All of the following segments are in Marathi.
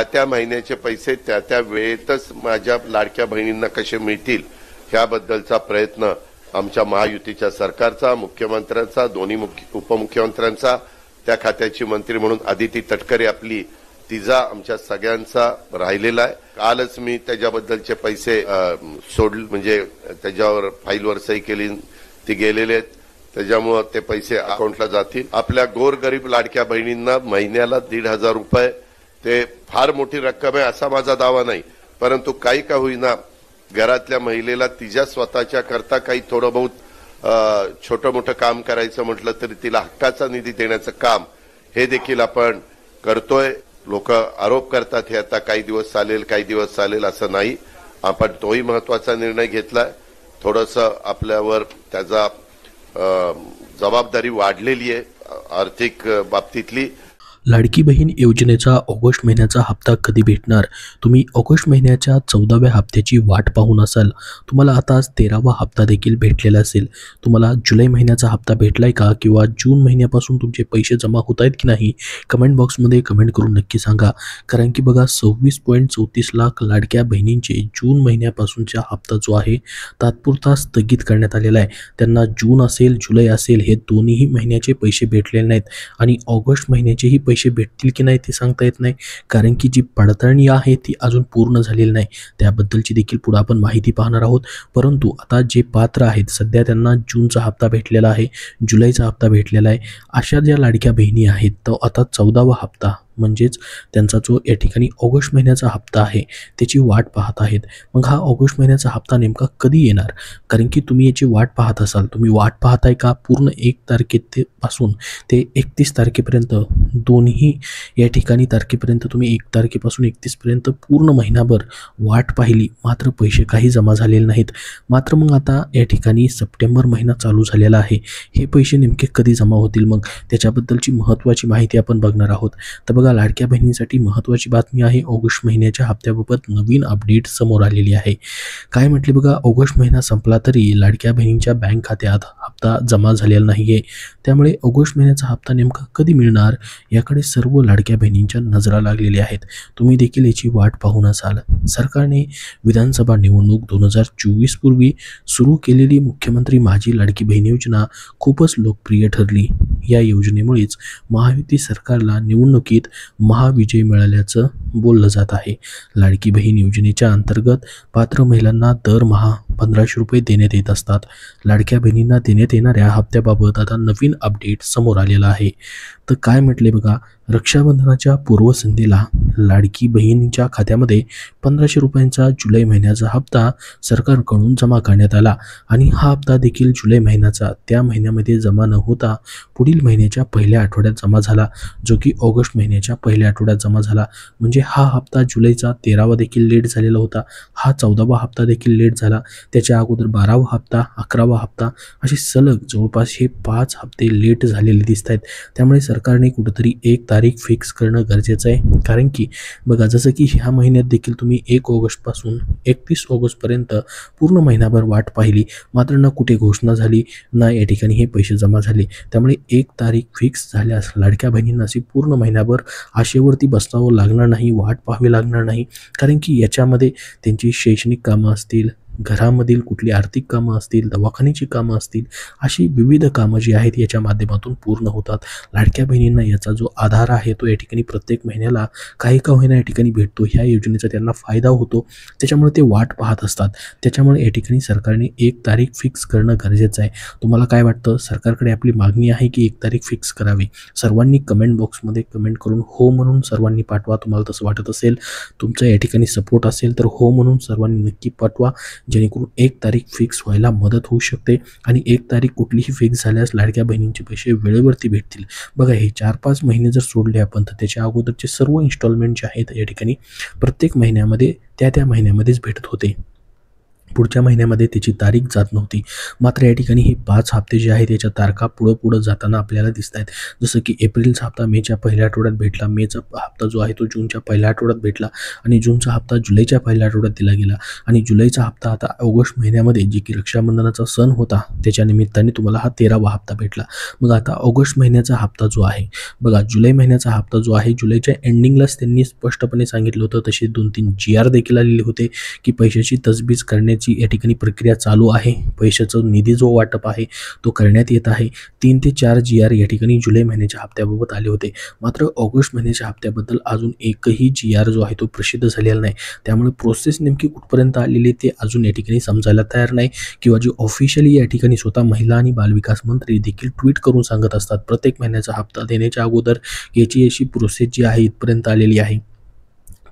त्या महिन्याचे पैसे त्या वेळेतच माझ्या लाडक्या बहिणींना कसे मिळतील ह्याबद्दलचा प्रयत्न आमच्या महायुतीच्या सरकारचा, मुख्यमंत्र्यांचा, दोन्ही उपमुख्यमंत्र्यांचा, त्या खात्याची मंत्री म्हणून आदिती तटकरे आपली तिचा आमच्या सगळ्यांचा राहिलेला आहे. कालच मी त्याच्याबद्दलचे पैसे म्हणजे त्याच्यावर फाईलवर सही केली, ती गेलेले आहेत. त्याच्यामुळे ते पैसे अकाउंटला जातील. आपल्या गोरगरीब लाडक्या बहिणींना महिन्याला 1,500 रुपये ते फार मोठी रक्कम आहे असा माझा दावा नाही, परंतु काही का होईना घरातल्या महिलेला तिच्या स्वतःच्या करता काही थोडं बहुत छोटं मोठं काम करायचं म्हटलं तरी तिला हक्काचा निधी देण्याचं काम हे देखील आपण करतोय. लोक आरोप करतात हे आता काही दिवस चालेल काही दिवस चालेल असं नाही. आपण तोही महत्वाचा निर्णय घेतलाय. थोडंसं आपल्यावर त्याचा जबाबदारी वाढलेली आहे आर्थिक बाबतीतली. लाडकी बहीण योजनेचा ऑगस्ट महिन्याचा हप्ता कधी भेटणार? तुम्ही ऑगस्ट महिन्याच्या 14व्या हप्त्याची वाट पाहून असाल. तुम्हाला आता 13वा हप्ता देखील भेटलेला असेल. तुम्हाला जुलै महिन्याचा हप्ता भेटलाय का किंवा जून महिन्यापासून तुमचे पैसे जमा होत आहेत की नाही? कमेंट बॉक्समध्ये कमेंट करून नक्की सांगा. कारण की बघा 26.34 लाख लाडक्या बहिणींचे जून महिन्यापासूनचा हप्ता जो आहे तात्पुरता स्थगित करण्यात आलेला आहे. त्यांना जून असेल जुलै असेल हे दोन्ही महिन्याचे पैसे भेटलेले नाहीत आणि ऑगस्ट महिन्याचेही पैसे भेटतील की नाही ते सांगता येत नाही, कारण की जी पडताळणी आहे ती अजून पूर्ण झालेली नाही. त्याबद्दलची देखील पुढे आपण माहिती पाहणार आहोत. परंतु आता जे पात्र आहेत सध्या त्यांना जूनचा हप्ता भेटलेला आहे, जुलैचा हप्ता भेटलेला आहे. अशा ज्या लाडक्या बहिणी आहेत तो आता 14वा हप्ता म्हणजेच त्यांचा जो या ठिकाणी ऑगस्ट महिन्याचा हप्ता आहे त्याची वाट पाहत आहेत. मग हा ऑगस्ट महिन्याचा हप्ता नेमका कधी येणार? कारण की तुम्ही याची वाट पाहत असाल. तुम्ही वाट पाहताय का पूर्ण 1 तारखेपासून ते 31 तारखेपर्यंत? दोन्ही या ठिकाणी तारखेपर्यंत तुम्ही 1 तारखेपासून 31 पर्यंत पूर्ण महिनाभर वाट पाहिली, मात्र पैसे काही जमा झालेले नाहीत. मात्र मग आता या ठिकाणी सप्टेंबर महिना चालू झालेला आहे. हे पैसे नेमके कधी जमा होतील? मग त्याच्याबद्दलची महत्त्वाची माहिती आपण बघणार आहोत. तर बघा लाडक्या बहिणींसाठी महत्त्वाची बातमी आहे. ऑगस्ट महिन्याच्या हप्त्याबाबत नवीन अपडेट समोर आलेली आहे. काय म्हटले बघा, ऑगस्ट महिना संपला तरी लाडक्या बहिणींच्या बँक खात्यात हप्ता जमा झालेला नाहीये. त्यामुळे ऑगस्ट महिन्याचा हप्ता नेमका कधी मिळणार याकडे सर्व लाडक्या बहिणींच्या नजरा लागलेल्या आहेत. तुम्ही देखील याची वाट पाहून असाल. सरकारने विधानसभा निवडणूक 2024 पूर्वी सुरू केलेली मुख्यमंत्री माझी लाडकी बहीण योजना खूपच लोकप्रिय ठरली. या योजनेमुळेच महायुती सरकारला निवडणुकीत महाविजय मिळाल्याचं बोललं जात आहे. लाडकी बहीण योजनेच्या अंतर्गत पात्र महिलांना दरमहा 1500 रुपये देण्यात येत असतात. लाडक्या बहिणींना देण्यात येणाऱ्या हप्त्याबाबत आता नवीन अपडेट समोर आलेला आहे. तर काय म्हटले बघा, रक्षाबंधनाच्या पूर्वसंध्येला लाडकी बहिणीच्या खात्यामध्ये 1500 रुपयांचा जुलै महिन्याचा हप्ता सरकारकडून जमा करण्यात आला आणि हा हप्ता देखील जुलै महिन्याचा त्या महिन्यामध्ये जमा न होता पुढील महिन्याच्या पहिल्या आठवड्यात जमा झाला, जो की ऑगस्ट महिन्याच्या पहिल्या आठवड्यात जमा झाला. म्हणजे हा हप्ता जुलैचा 13वा देखील लेट झालेला होता. हा 14वा हप्ता देखील लेट झाला. त्याच्या अगोदर 12वा हप्ता, 11वा हप्ता असे सलग जवळपास हे 5 हप्ते लेट झालेले दिसत आहेत. त्यामुळे सरकारने कुठेतरी 1 तारीख फिक्स करणं गरजेचं आहे. कारण की बघा जसं की ह्या महिन्यात देखील तुम्ही 1 ऑगस्टपासून 31 ऑगस्टपर्यंत पूर्ण महिनाभर वाट पाहिली, मात्र ना कुठे घोषणा झाली ना या ठिकाणी हे पैसे जमा झाले. त्यामुळे 1 तारीख फिक्स झाल्यास लाडक्या बहिणींना अशी पूर्ण महिनाभर आशेवरती बसावं लागणार नाही, वाट पाहावी लागणार नाही. कारण की याच्यामध्ये त्यांची शैक्षणिक कामं असतील, घरामधील कुठली आर्थिक कामं असतील, दवाखान्याची कामं असतील, अशी विविध कामं जी आहेत याच्या माध्यमातून पूर्ण होतात. लाडक्या बहिणींना याचा जो आधार आहे तो या ठिकाणी प्रत्येक महिन्याला काही का होईना या ठिकाणी भेटतो. ह्या योजनेचा त्यांना फायदा होतो. त्याच्यामुळे ते वाट पाहत असतात. त्याच्यामुळे या ठिकाणी सरकारने 1 तारीख फिक्स करणं गरजेचं आहे. तुम्हाला काय वाटतं? सरकारकडे आपली मागणी आहे की 1 तारीख फिक्स करावी? सर्वांनी कमेंट बॉक्समध्ये कमेंट करून हो म्हणून सर्वांनी पाठवा. तुम्हाला तसं वाटत असेल, तुमचा या ठिकाणी सपोर्ट असेल तर हो म्हणून सर्वांनी नक्की पाठवा, जेणेकरून 1 तारीख फिक्स व्हायला मदत होऊ शकते. आणि 1 तारीख कुठलीही फिक्स झाल्यास लाडक्या बहिणींचे पैसे वेळेवरती भेटतील. बघा हे 4-5 महिने जर सोडले आपण तर त्याच्या अगोदरचे सर्व इन्स्टॉलमेंट जे आहेत या ठिकाणी प्रत्येक महिन्यामध्ये त्या महिन्यामध्येच भेटत होते. पुढच्या महिन्यामध्ये त्याची तारीख जात नव्हती. मात्र या ठिकाणी हे 5 हप्ते जे आहेत त्याच्या तारखा पुढं जाताना आपल्याला दिसत आहेत. जसं की एप्रिलचा हप्ता मेच्या पहिल्या आठवड्यात भेटला, मेचा हप्ता जो आहे तो जूनच्या पहिल्या आठवड्यात भेटला आणि जूनचा हप्ता जुलैच्या पहिल्या आठवड्यात दिला गेला आणि जुलैचा हप्ता आता ऑगस्ट महिन्यामध्ये जे की रक्षाबंधनाचा सण होता त्याच्या निमित्ताने तुम्हाला हा 13वा हप्ता भेटला. मग आता ऑगस्ट महिन्याचा हप्ता जो आहे बघा, जुलै महिन्याचा हप्ता जो आहे जुलैच्या एंडिंगलाच त्यांनी स्पष्टपणे सांगितलं होतं. तसे 2-3 GR देखील आलेले होते की पैशाची तजवीज करण्याची या ठिकाणी प्रक्रिया चालू आहे, पैशाचं निधी जो वाटप आहे तो करण्यात येत आहे. 3 ते 4 GR या ठिकाणी जुलै महिन्याच्या हप्त्याबाबत आले होते. मात्र ऑगस्ट महिन्याच्या हप्त्याबद्दल अजून एकही GR जो आहे तो प्रसिद्ध झालेला नाही. त्यामुळे प्रोसेस नेमकी कुठपर्यंत आलेली ते अजून या ठिकाणी समजायला तयार नाही किंवा जे ऑफिशियली या ठिकाणी स्वतः महिला आणि बालविकास मंत्री देखील ट्विट करून सांगत असतात प्रत्येक महिन्याचा हप्ता देण्याच्या अगोदर याची अशी प्रोसेस जी आहे इथपर्यंत आलेली आहे,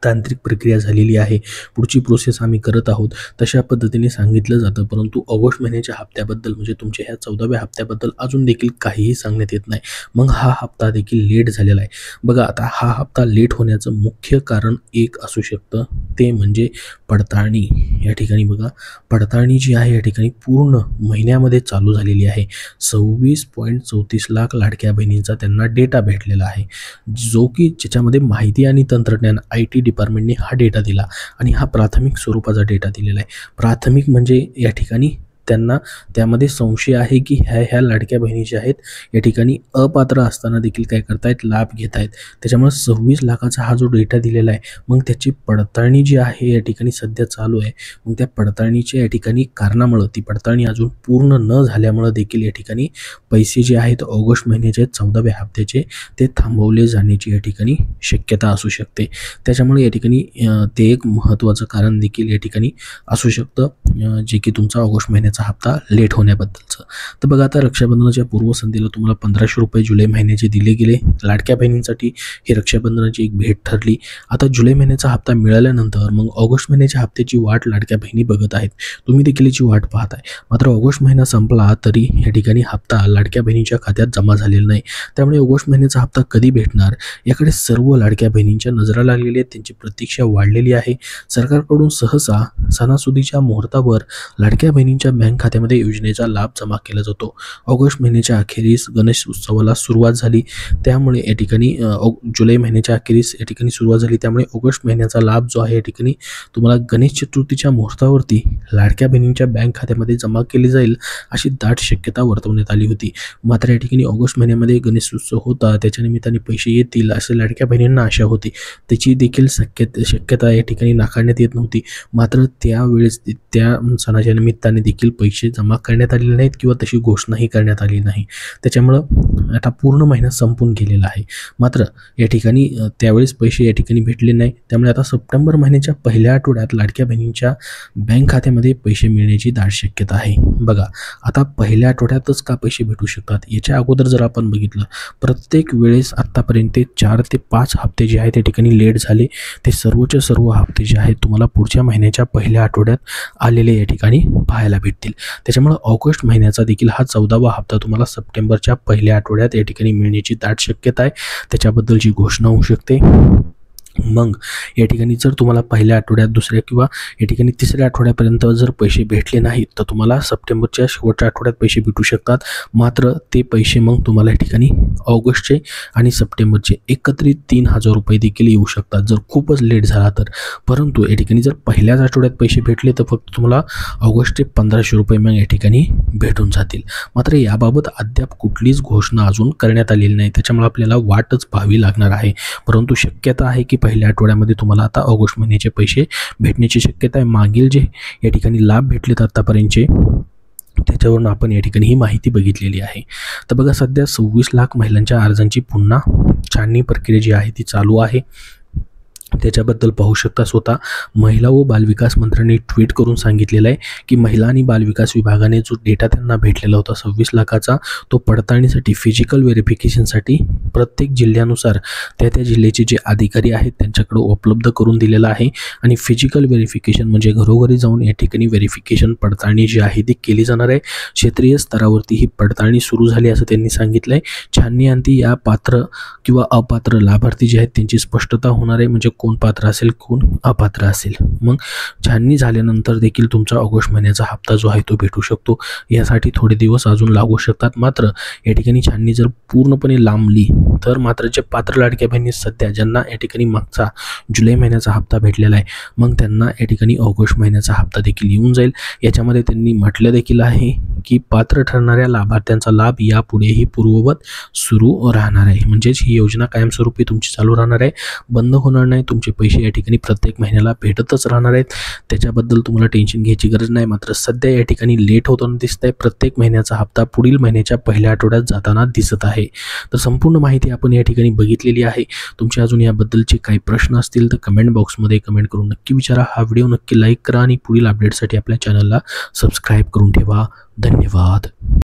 तांत्रिक प्रक्रिया झालेली आहे, पुढची प्रोसेस आम्ही करत आहोत, तशा पद्धतीने सांगितलं जातं. परंतु ऑगस्ट महिन्याच्या हप्त्याबद्दल म्हणजे तुमच्या ह्या 14व्या हप्त्याबद्दल अजून देखील काहीही सांगण्यात येत नाही. मग हा हप्ता देखील लेट झालेला आहे. बघा, आता हा हप्ता लेट होण्याचं मुख्य कारण एक असू शकतं, ते म्हणजे पडताळणी. या ठिकाणी बघा, पडताळणी जी आहे या ठिकाणी पूर्ण महिन्यामध्ये चालू झालेली आहे. 26.34 लाख लाडक्या बहिणींचा त्यांना डेटा भेटलेला आहे, जो की ज्याच्यामध्ये माहिती आणि तंत्रज्ञान IT डिपार्टमेंटने हा डेटा दिला आणि हा प्राथमिक स्वरूपाचा डेटा दिलेला आहे. प्राथमिक म्हणजे या ठिकाणी त्यांना त्यामध्ये संशय आहे की ह्या लाडक्या बहिणी ज्या आहेत या ठिकाणी अपात्र असताना देखील काय करतायत, लाभ घेत आहेत. त्याच्यामुळे 26 लाखाचा हा जो डेटा दिलेला आहे, मग त्याची पडताळणी जी आहे या ठिकाणी सध्या चालू आहे. मग त्या पडताळणीच्या या ठिकाणी कारणामुळं ती पडताळणी अजून पूर्ण न झाल्यामुळं देखील या ठिकाणी पैसे जे आहेत ऑगस्ट महिन्याचे 14व्या हप्त्याचे ते थांबवले जाण्याची या ठिकाणी शक्यता असू शकते. त्याच्यामुळे या ठिकाणी ते एक महत्त्वाचं कारण देखील या ठिकाणी असू शकतं, जे की तुमचा ऑगस्ट महिन्याचा हप्ता लेट होण्याबद्दलचं. तर बघा, आता रक्षाबंधनाच्या पूर्वसंध्येला तुम्हाला 1500 रुपये जुलै महिन्याचे दिले गेले. लाडक्या बहिणींसाठी ही रक्षाबंधनाची एक भेट ठरली. आता जुलै महिन्याचा हप्ता मिळाल्यानंतर मग ऑगस्ट महिन्याच्या हप्त्याची वाट लाडक्या बहिणी बघत आहेत. तुम्ही देखील याची वाट पाहत आहे. मात्र ऑगस्ट महिना संपला तरी या ठिकाणी हप्ता लाडक्या बहिणींच्या खात्यात जमा झालेला नाही. त्यामुळे ऑगस्ट महिन्याचा हप्ता कधी भेटणार याकडे सर्व लाडक्या बहिणींच्या नजरा लागलेली आहेत, त्यांची प्रतीक्षा वाढलेली आहे. सरकारकडून सहसा सणासुदीच्या मुहूर्तावर लाडक्या बहिणींच्या बँक खात्यामध्ये योजनेचा लाभ जमा केला जातो. ऑगस्ट महिन्याच्या अखेरीस गणेश उत्सवाला सुरुवात झाली, त्यामुळे या ठिकाणी जुलै महिन्याच्या अखेरीस या ठिकाणी सुरुवात झाली. त्यामुळे ऑगस्ट महिन्याचा लाभ जो आहे या ठिकाणी तुम्हाला गणेश चतुर्थीच्या मुहूर्तावरती लाडक्या बहिणींच्या बँक खात्यामध्ये जमा केली जाईल अशी दाट शक्यता वर्तवण्यात आली होती. मात्र या ठिकाणी ऑगस्ट महिन्यामध्ये गणेश उत्सव होता, त्याच्या निमित्ताने पैसे येतील असे लाडक्या बहिणींना आशा होती. त्याची देखील शक्यता या ठिकाणी नाकारण्यात येत नव्हती. मात्र त्यावेळेस त्या सणाच्या निमित्ताने देखील पैसे जमा करण्यात आलेले नाहीत किंवा तशी घोषणाही करण्यात आली नाही. त्याच्यामुळं आता पूर्ण महिना संपून गेलेला आहे. मात्र या ठिकाणी त्यावेळेस पैसे या ठिकाणी भेटले नाही. त्यामुळे आता सप्टेंबर महिन्याच्या पहिल्या आठवड्यात लाडक्या बहिणींच्या बँक खात्यामध्ये पैसे मिळण्याची दाट शक्यता आहे. बघा, आता पहिल्या आठवड्यातच का पैसे भेटू शकतात, याच्या अगोदर जर आपण बघितलं प्रत्येक वेळेस आत्तापर्यंत 4 ते 5 हप्ते जे आहेत त्या ठिकाणी लेट झाले. ते सर्वच्या सर्व हप्ते जे आहेत तुम्हाला पुढच्या महिन्याच्या पहिल्या आठवड्यात आलेले या ठिकाणी पाहायला भेटतील. त्याच्यामुळे ऑगस्ट महिन्याचा देखील हा 14वा हप्ता तुम्हाला सप्टेंबरच्या पहिल्या आठवड्यात या ठिकाणी मिळण्याची दाट शक्यता आहे. त्याच्याबद्दलची घोषणा होऊ शकते. मग या ठिकाणी जर तुम्हाला पहिल्या आठवड्यात, दुसऱ्या किंवा या ठिकाणी तिसऱ्या आठवड्यापर्यंत जर पैसे भेटले नाहीत तर तुम्हाला सप्टेंबरच्या शेवटच्या आठवड्यात पैसे भेटू शकतात. मात्र ते पैसे मग तुम्हाला या ठिकाणी ऑगस्टचे आणि सप्टेंबरचे एकत्रित 3000 रुपये देखील येऊ शकतात जर खूपच लेट झाला तर. परंतु या ठिकाणी जर पहिल्याच आठवड्यात पैसे भेटले तर फक्त तुम्हाला ऑगस्टचे 1500 रुपये मग या ठिकाणी भेटून जातील. मात्र याबाबत अद्याप कुठलीच घोषणा अजून करण्यात आलेली नाही. त्याच्यामुळे आपल्याला वाटच पाहावी लागणार आहे. परंतु शक्यता आहे की पहिल्या आठवड्यामध्ये तुम्हाला आता ऑगस्ट महिन्याचे पैसे भेटण्याची शक्यता आहे. मागील जे या ठिकाणी लाभ भेटलेत आत्तापर्यंतचे त्याच्यावरून आपण या ठिकाणी ही माहिती बघितलेली आहे. तर बघा, सध्या 26 लाख महिलांच्या अर्जांची पुन्हा छाननी प्रक्रिया जी आहे ती चालू आहे. त्याच्याबद्दल पाहू शकता स्वतः महिला व बालविकास मंत्र्यांनी ट्विट करून सांगितलेलं आहे की महिला आणि बालविकास विभागाने जो डेटा त्यांना भेटलेला होता 26 लाखाचा, तो पडताळणीसाठी फिजिकल व्हेरिफिकेशनसाठी प्रत्येक जिल्ह्यानुसार त्या जिल्ह्याचे जे अधिकारी आहेत त्यांच्याकडे उपलब्ध करून दिलेला आहे. आणि फिजिकल व्हेरिफिकेशन म्हणजे घरोघरी जाऊन या ठिकाणी व्हेरिफिकेशन पडताळणी जी आहे ती केली जाणार आहे. क्षेत्रीय स्तरावरती ही पडताळणी सुरू झाली असं त्यांनी सांगितलं आहे. छाननी अंती या पात्र किंवा अपात्र लाभार्थी जे आहेत त्यांची स्पष्टता होणार आहे. म्हणजे कोण पात्र असेल कोण अपात्र असेल. मग छाननी झाल्यानंतर देखील तुमचा ऑगस्ट महिन्याचा हप्ता जो आहे तो भेटू शकतो. यासाठी थोडे दिवस अजून लागू शकतात. मात्र या ठिकाणी छाननी जर पूर्णपणे लांबली तर मात्र जे पात्र लाडक्या बहिणी सध्या ज्यांना या ठिकाणी मागचा जुलै महिन्याचा हप्ता भेटलेला आहे, मग त्यांना या ठिकाणी ऑगस्ट महिन्याचा हप्ता देखील येऊन जाईल. याच्यामध्ये त्यांनी म्हटलं देखील आहे की पात्र ठरणाऱ्या लाभार्थ्यांचा लाभ यापुढेही पूर्ववत सुरू राहणार आहे. म्हणजेच ही योजना कायमस्वरूपी तुमची चालू राहणार आहे, बंद होणार नाही. तुमचे पैसे या ठिकाणी प्रत्येक महिन्याला भेटतच राहणार आहेत. त्याच्याबद्दल तुम्हाला टेन्शन घ्यायची गरज नाही. मात्र सध्या या ठिकाणी लेट होताना दिसत आहे. प्रत्येक महिन्याचा हप्ता पुढील महिन्याच्या पहिल्या आठवड्यात जाताना दिसत आहे. तर संपूर्ण माहिती आपण या ठिकाणी बघितलेली आहे. तुमचे अजून याबद्दलचे काही प्रश्न असतील तर कमेंट बॉक्समध्ये कमेंट करून नक्की विचारा. हा व्हिडिओ नक्की लाईक करा आणि पुढील अपडेटसाठी आपल्या चॅनलला सबस्क्राईब करून ठेवा. धन्यवाद.